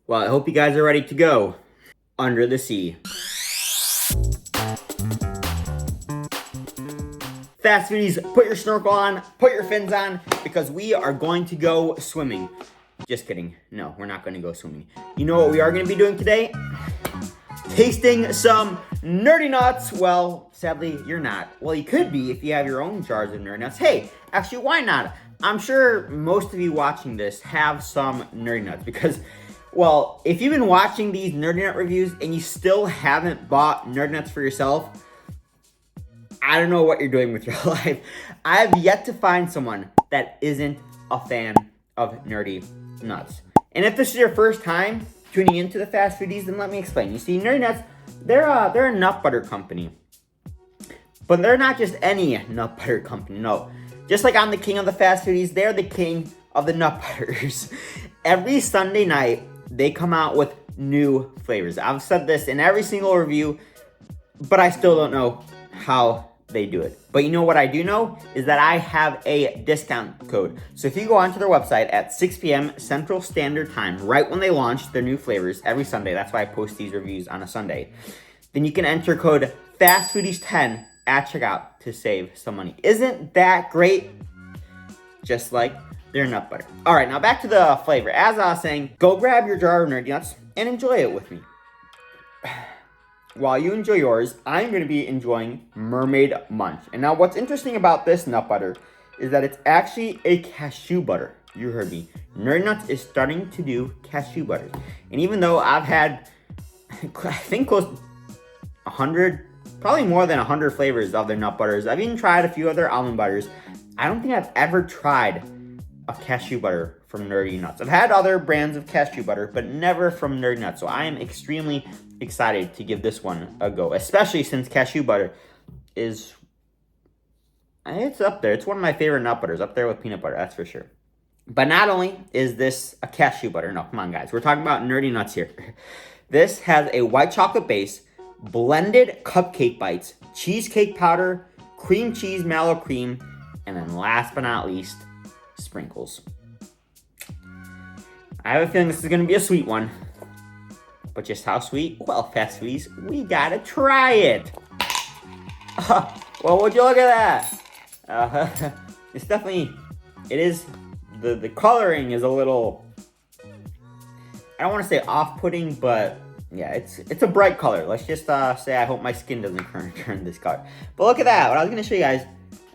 Well, I hope you guys are ready to go under the sea. Fast Foodies, put your snorkel on, put your fins on, because we are going to go swimming. Just kidding. No, we're not going to go swimming. You know what we are going to be doing today? Tasting some nerdy nuts. Well, sadly, you're not. Well, you could be if you have your own jars of nerdy nuts. Hey, actually, why not? I'm sure most of you watching this have some nerdy nuts because, well, if you've been watching these nerdy nut reviews and you still haven't bought nerdy nuts for yourself, I don't know what you're doing with your life. I have yet to find someone that isn't a fan of nerdy nuts. And if this is your first time tuning into the Fast Foodies, then let me explain. You see, nerdy nuts, they're a nut butter company. But they're not just any nut butter company, no. Just like I'm the king of the Fast Foodies, they're the king of the nut butters. Every Sunday night, they come out with new flavors. I've said this in every single review, but I still don't know how they do it. But you know what I do know is that I have a discount code. So if you go onto their website at 6 p.m. Central Standard Time, right when they launch their new flavors every Sunday, that's why I post these reviews on a Sunday, then you can enter code FASTFOODIES10 at checkout to save some money. Isn't that great? Just like their nut butter. All right, now back to the flavor. As I was saying, go grab your jar of nerdy nuts and enjoy it with me. While you enjoy yours, I'm going to be enjoying Mermaid Munch. And now what's interesting about this nut butter is that it's actually a cashew butter. You heard me. Nerdy Nuts is starting to do cashew butters. And even though I've had, I think close to 100, probably more than 100 flavors of their nut butters. I've even tried a few other almond butters. I don't think I've ever tried a cashew butter from Nerdy Nuts. I've had other brands of cashew butter, but never from Nerdy Nuts. So I am extremely excited to give this one a go, especially since cashew butter is, it's up there. It's one of my favorite nut butters, up there with peanut butter, that's for sure. But not only is this a cashew butter, no, come on guys, we're talking about Nerdy Nuts here. This has a white chocolate base, blended cupcake bites, cheesecake powder, cream cheese mallow cream, and then last but not least, sprinkles. I have a feeling this is going to be a sweet one. But just how sweet? Well, Fast Foodies, we gotta try it. Well, would you look at that? It's definitely, it is, the coloring is a little, I don't want to say off-putting, but yeah, it's a bright color. Let's just say I hope my skin doesn't turn this color. But look at that. What I was going to show you guys,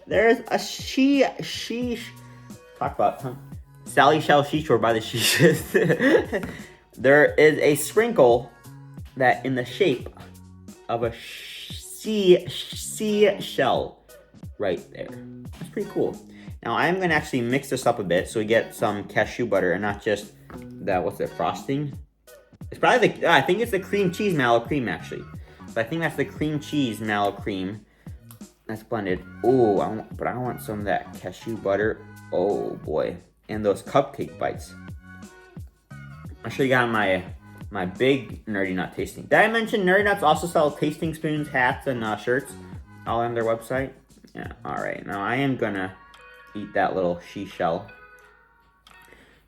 there's a talk about Sally Shell Seashore by the Sheeshes. There is a sprinkle that in the shape of a sea shell right there. That's pretty cool. Now I'm going to actually mix this up a bit so we get some cashew butter and not just that, what's it, frosting? It's probably I think it's the cream cheese mallow cream actually. So I think that's the cream cheese mallow cream that's blended. Oh, but I want some of that cashew butter. Oh boy. And those cupcake bites. I'll show you guys my big Nerdy Nut tasting. Did I mention Nerdy Nuts also sell tasting spoons, hats, and shirts all on their website? Yeah, alright. Now I am gonna eat that little shell.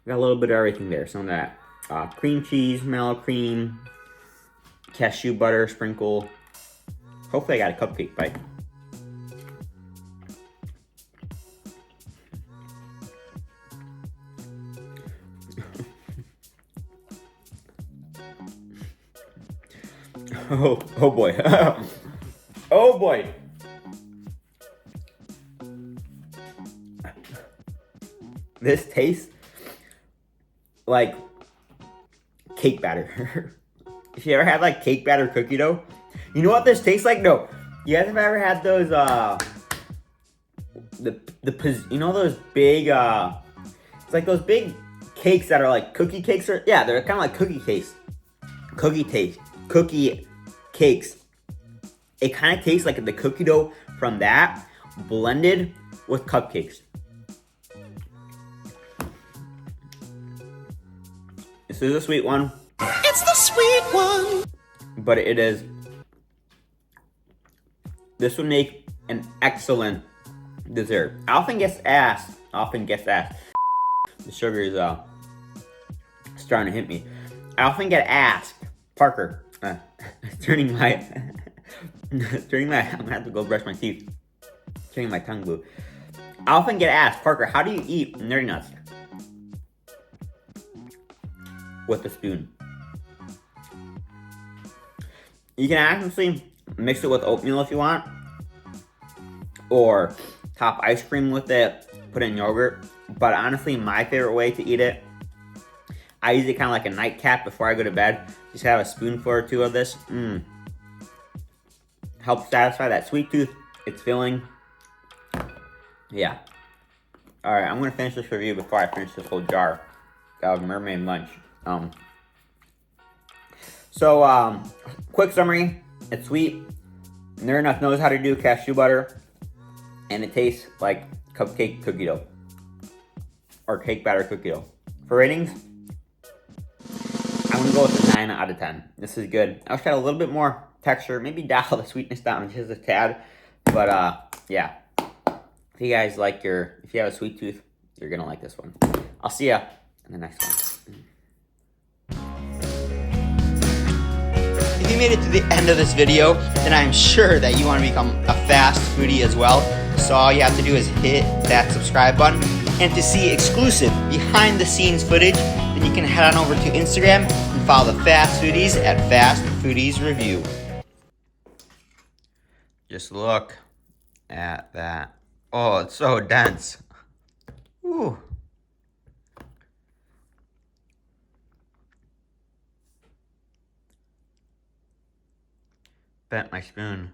Got a little bit of everything there. Some of that cream cheese, mallow cream, cashew butter sprinkle. Hopefully I got a cupcake bite. Oh boy. Oh boy. This tastes like cake batter. If you ever had like cake batter cookie dough, you know what this tastes like? No. You guys have ever had those you know those big it's like those big cakes that are like cookie cakes, or yeah, they're kind of like cookie cakes. Cookie cakes. It kind of tastes like the cookie dough from that blended with cupcakes. This is a sweet one. It's the sweet one. But it is, this would make an excellent dessert. I often gets asked. The sugar is starting to hit me. I often get asked, Parker, turning my, I'm gonna have to go brush my teeth. Turning my tongue blue. I often get asked, Parker, how do you eat nerdy nuts? With a spoon. You can actually mix it with oatmeal if you want, or top ice cream with it, put it in yogurt. But honestly, my favorite way to eat it, I use it kind of like a nightcap before I go to bed. Just have a spoonful or two of this. Helps satisfy that sweet tooth. It's filling. Yeah. Alright, I'm going to finish this review before I finish this whole jar of Mermaid Munch. Quick summary. It's sweet. Nerdy Enough knows how to do cashew butter. And it tastes like cupcake cookie dough. Or cake batter cookie dough. For ratings, I'm going to go with a 9 out of 10. This is good. I wish I had a little bit more texture. Maybe dial the sweetness down just a tad. But, yeah. If you guys like if you have a sweet tooth, you're going to like this one. I'll see ya in the next one. If you made it to the end of this video, then I'm sure that you want to become a fast foodie as well. So all you have to do is hit that subscribe button. And to see exclusive behind the scenes footage, then you can head on over to Instagram and follow the Fast Foodies at Fast Foodies Review. Just look at that. Oh, it's so dense. Ooh. Bent my spoon.